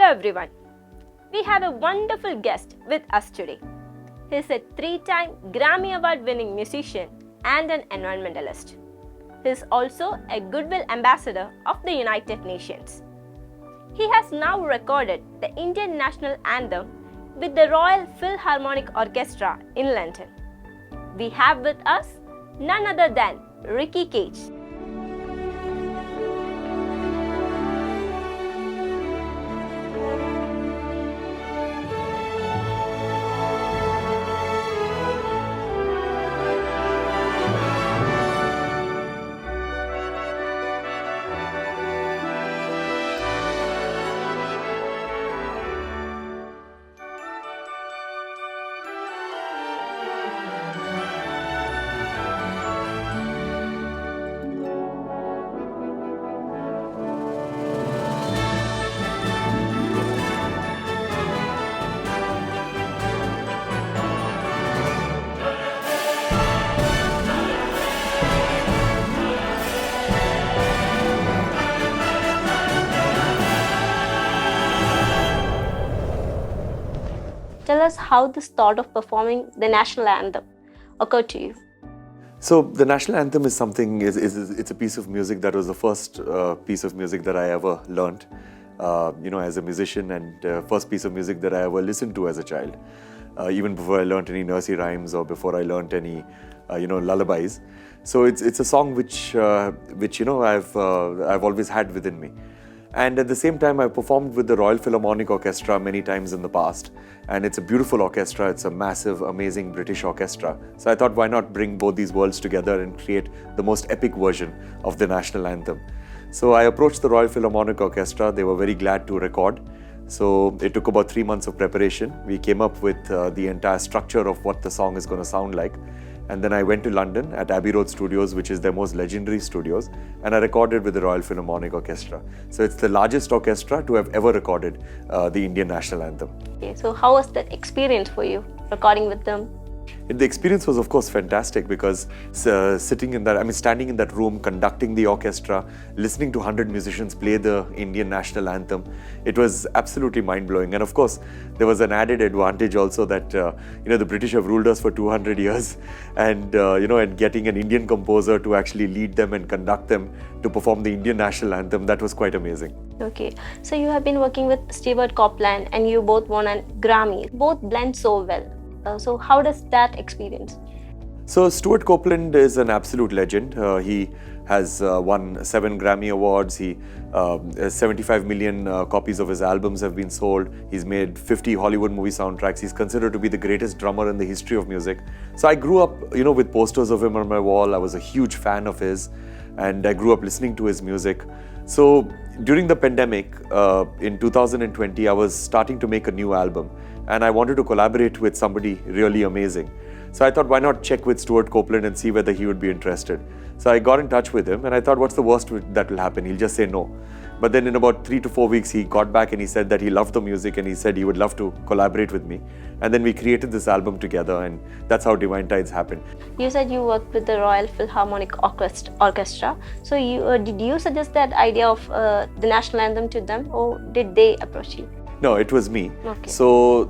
Hello everyone. We have a wonderful guest with us today. He is a 3-time Grammy Award winning musician and an environmentalist. He is also a Goodwill Ambassador of the United Nations. He has now recorded the Indian National Anthem with the Royal Philharmonic Orchestra in London. We have with us none other than Ricky Cage. Tell us how this thought of performing the national anthem occurred to you. So the national anthem is something, it's a piece of music that was the first piece of music that I ever learned, as a musician, and first piece of music that I ever listened to as a child, even before I learned any nursery rhymes or before I learned any, lullabies. So it's a song which I've always had within me. And at the same time, I've performed with the Royal Philharmonic Orchestra many times in the past. And it's a beautiful orchestra. It's a massive, amazing British orchestra. So I thought, why not bring both these worlds together and create the most epic version of the national anthem? So I approached the Royal Philharmonic Orchestra. They were very glad to record. So it took about 3 months of preparation. We came up with the entire structure of what the song is going to sound like. And then I went to London at Abbey Road Studios, which is their most legendary studios, and I recorded with the Royal Philharmonic Orchestra. So it's the largest orchestra to have ever recorded the Indian National Anthem. Okay, so how was that experience for you, recording with them? The experience was, of course, fantastic because standing in that room, conducting the orchestra, listening to 100 musicians play the Indian National Anthem, it was absolutely mind-blowing. And of course, there was an added advantage also that, the British have ruled us for 200 years and, and getting an Indian composer to actually lead them and conduct them to perform the Indian National Anthem, that was quite amazing. Okay, so you have been working with Stewart Copeland and you both won a Grammy. Both blend so well. So how does that experience? So Stewart Copeland is an absolute legend. He has won 7 Grammy Awards. 75 million copies of his albums have been sold. He's made 50 Hollywood movie soundtracks. He's considered to be the greatest drummer in the history of music. So I grew up, with posters of him on my wall. I was a huge fan of his, and I grew up listening to his music. So during the pandemic, in 2020, I was starting to make a new album. And I wanted to collaborate with somebody really amazing. So I thought, why not check with Stewart Copeland and see whether he would be interested. So I got in touch with him and I thought, what's the worst that will happen? He'll just say no. But then in about 3 to 4 weeks, he got back and he said that he loved the music and he said he would love to collaborate with me. And then we created this album together, and that's how Divine Tides happened. You said you worked with the Royal Philharmonic Orchestra. So did you suggest that idea of the national anthem to them, or did they approach you? No, it was me. Okay. So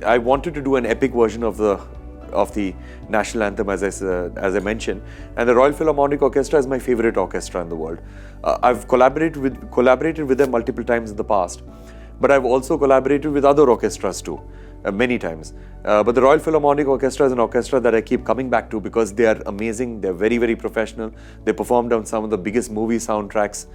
I wanted to do an epic version of the national anthem, as I mentioned, and the Royal Philharmonic Orchestra is my favorite orchestra in the world. I've collaborated with them multiple times in the past, but I've also collaborated with other orchestras too, many times. But the Royal Philharmonic Orchestra is an orchestra that I keep coming back to because they are amazing. They're very, very professional. They performed on some of the biggest movie soundtracks.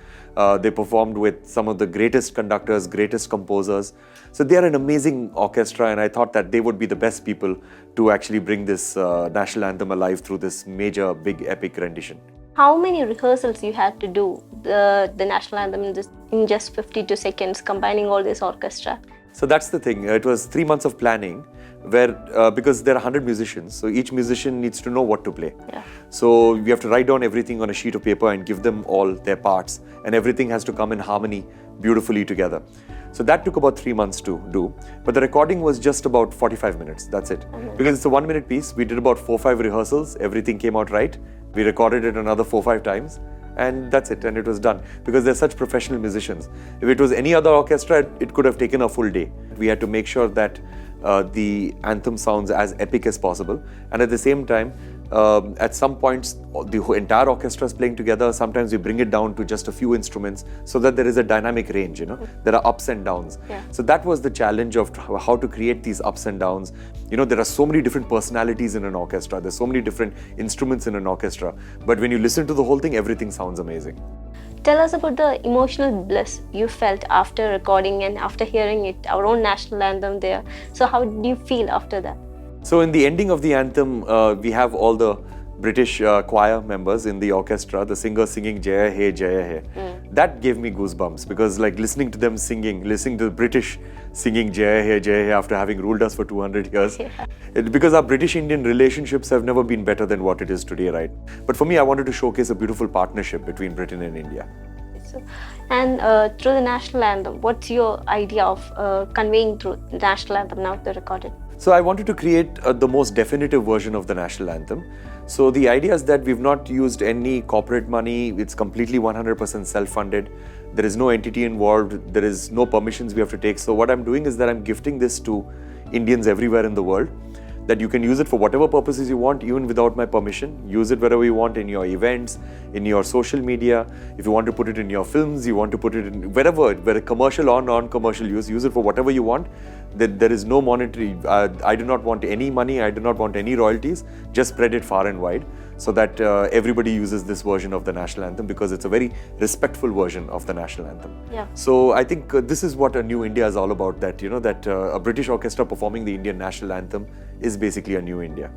They performed with some of the greatest conductors, greatest composers. So they are an amazing orchestra, and I thought that they would be the best people to actually bring this national anthem alive through this major, big, epic rendition. How many rehearsals you had to do the national anthem in just 52 seconds, combining all this orchestra? So that's the thing. It was 3 months of planning, where because there are 100 musicians, so each musician needs to know what to play. Yeah. So we have to write down everything on a sheet of paper and give them all their parts, and everything has to come in harmony beautifully together. So that took about 3 months to do, but the recording was just about 45 minutes. That's it. Because it's a 1-minute piece. We did about 4-5 rehearsals. Everything came out right. We recorded it another 4-5 times, and that's it, and it was done, because they're such professional musicians. If it was any other orchestra, it could have taken a full day. We had to make sure that the anthem sounds as epic as possible, and at the same time, at some points the entire orchestra is playing together. Sometimes we bring it down to just a few instruments so that there is a dynamic range, there are ups and downs. So that was the challenge of how to create these ups and downs. There are so many different personalities in an orchestra, there's so many different instruments in an orchestra, but when you listen to the whole thing, everything sounds amazing. Tell us about the emotional bliss you felt after recording and after hearing it, our own national anthem there. So how do you feel after that? So in the ending of the anthem, we have all the British choir members in the orchestra, the singers singing Jaya He, Jaya He. That gave me goosebumps, because like listening to them singing, listening to the British singing Jaya He, Jaya He after having ruled us for 200 years. Because our British-Indian relationships have never been better than what it is today, right? But for me, I wanted to showcase a beautiful partnership between Britain and India. And through the national anthem, what's your idea of conveying through the national anthem now they recorded? So I wanted to create the most definitive version of the national anthem. So the idea is that we've not used any corporate money. It's completely 100% self-funded. There is no entity involved. There is no permissions we have to take. So what I'm doing is that I'm gifting this to Indians everywhere in the world, that you can use it for whatever purposes you want, even without my permission. Use it wherever you want, in your events, in your social media. If you want to put it in your films, you want to put it in wherever, whether commercial or non-commercial use it for whatever you want. There is no monetary, I do not want any money, I do not want any royalties, just spread it far and wide so that everybody uses this version of the national anthem, because it's a very respectful version of the national anthem. So I think this is what a new India is all about, that that a British orchestra performing the Indian national anthem is basically a new India.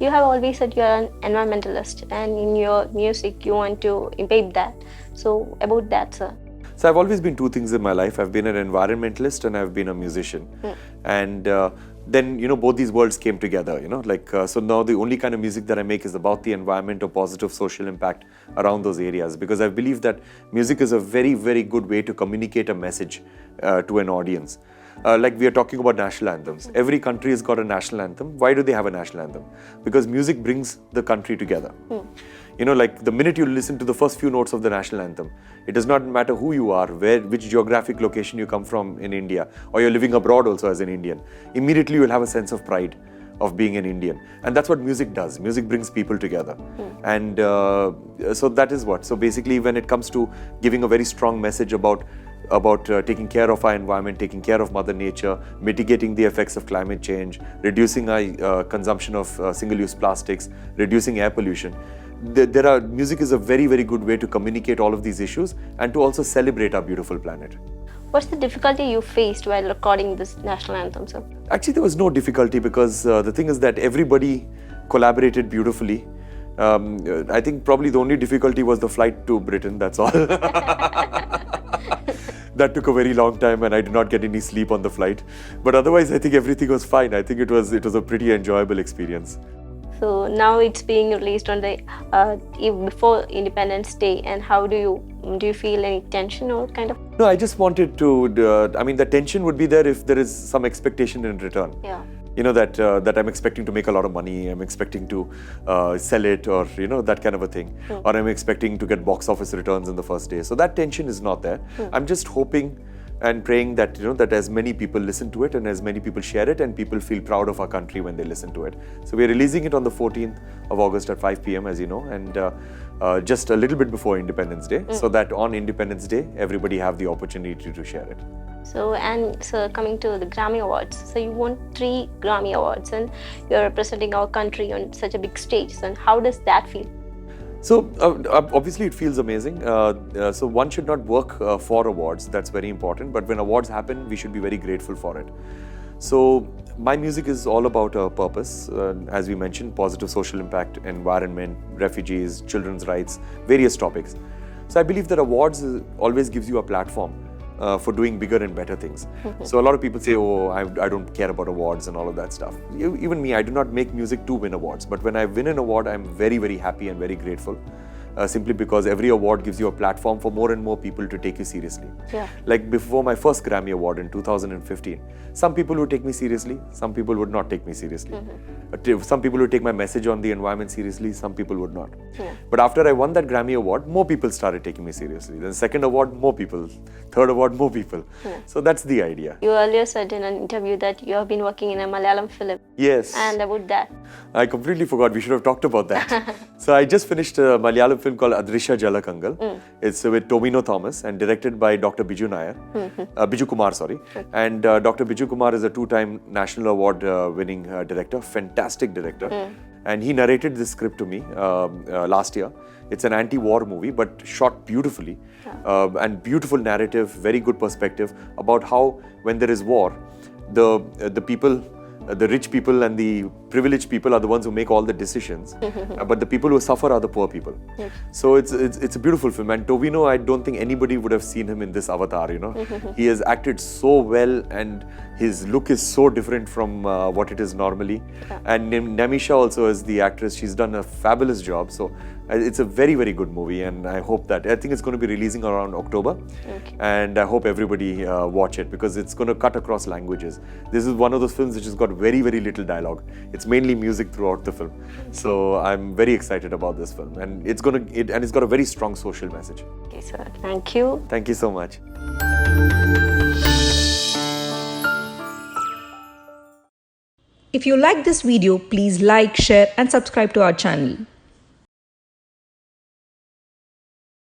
You have always said you are an environmentalist, and in your music you want to imbibe that. So about that, sir. So I've always been two things in my life. I've been an environmentalist and I've been a musician. And then, both these worlds came together, so now the only kind of music that I make is about the environment or positive social impact around those areas, because I believe that music is a very, very good way to communicate a message to an audience. Like we are talking about national anthems. Every country has got a national anthem. Why do they have a national anthem? Because music brings the country together. Like the minute you listen to the first few notes of the national anthem, it does not matter who you are, which geographic location you come from in India, or you're living abroad also as an Indian. Immediately you'll have a sense of pride of being an Indian. And that's what music does. Music brings people together. And so that is what. So basically when it comes to giving a very strong message about taking care of our environment, taking care of Mother Nature, mitigating the effects of climate change, reducing our consumption of single-use plastics, reducing air pollution. Music is a very, very good way to communicate all of these issues and to also celebrate our beautiful planet. What's the difficulty you faced while recording this national anthem, sir? Actually, there was no difficulty, because the thing is that everybody collaborated beautifully. I think probably the only difficulty was the flight to Britain, that's all. That took a very long time and I did not get any sleep on the flight. But otherwise, I think everything was fine. I think it was a pretty enjoyable experience. So now it's being released on the eve before Independence Day, and how do you feel any tension or kind of? No, I just wanted to, the tension would be there if there is some expectation in return. That I'm expecting to make a lot of money, I'm expecting to sell it, or that kind of a thing, or I'm expecting to get box office returns in the first day. So that tension is not there. I'm just hoping and praying that that as many people listen to it and as many people share it and people feel proud of our country when they listen to it. So we're releasing it on the 14th of August at 5 p.m. as you know, and just a little bit before Independence Day, so that on Independence Day everybody have the opportunity to share it. So coming to the Grammy Awards, so you won 3 Grammy Awards and you're representing our country on such a big stage. So how does that feel? So obviously it feels amazing. So one should not work for awards, that's very important. But when awards happen, we should be very grateful for it. So my music is all about a purpose, as we mentioned, positive social impact, environment, refugees, children's rights, various topics. So I believe that awards always gives you a platform for doing bigger and better things. So a lot of people say, oh, I don't care about awards and all of that stuff. Even me, I do not make music to win awards. But when I win an award, I'm very, very happy and very grateful. simply because every award gives you a platform for more and more people to take you seriously. Yeah. Like before my first Grammy Award in 2015, some people would take me seriously, some people would not take me seriously. Some people would take my message on the environment seriously, some people would not. But after I won that Grammy Award, more people started taking me seriously. Then second award, more people. Third award, more people. So that's the idea. You earlier said in an interview that you have been working in a Malayalam film. Yes. And about that. I completely forgot. We should have talked about that. So I just finished a Malayalam film called Adrisha Jalakangal. It's with Tomino Thomas and directed by Dr. Biju Nair. Biju Kumar, sorry. And Dr. Biju Kumar is a two-time National Award winning director, fantastic director. And he narrated this script to me last year. It's an anti-war movie, but shot beautifully. And beautiful narrative, very good perspective about how when there is war, the people, the rich people and the privileged people are the ones who make all the decisions, but the people who suffer are the poor people. So it's a beautiful film, and Tovino, I don't think anybody would have seen him in this avatar, you know. He has acted so well, and his look is so different from what it is normally. And Namisha also is the actress. She's done a fabulous job. So it's a very, very good movie, and I hope that, I think it's going to be releasing around October. And I hope everybody watch it, because it's going to cut across languages. This is one of those films which has got very, very little dialogue. It's mainly music throughout the film. So I'm very excited about this film, and it's got a very strong social message. Okay, sir. Thank you. Thank you so much. If you like this video, please like, share and subscribe to our channel.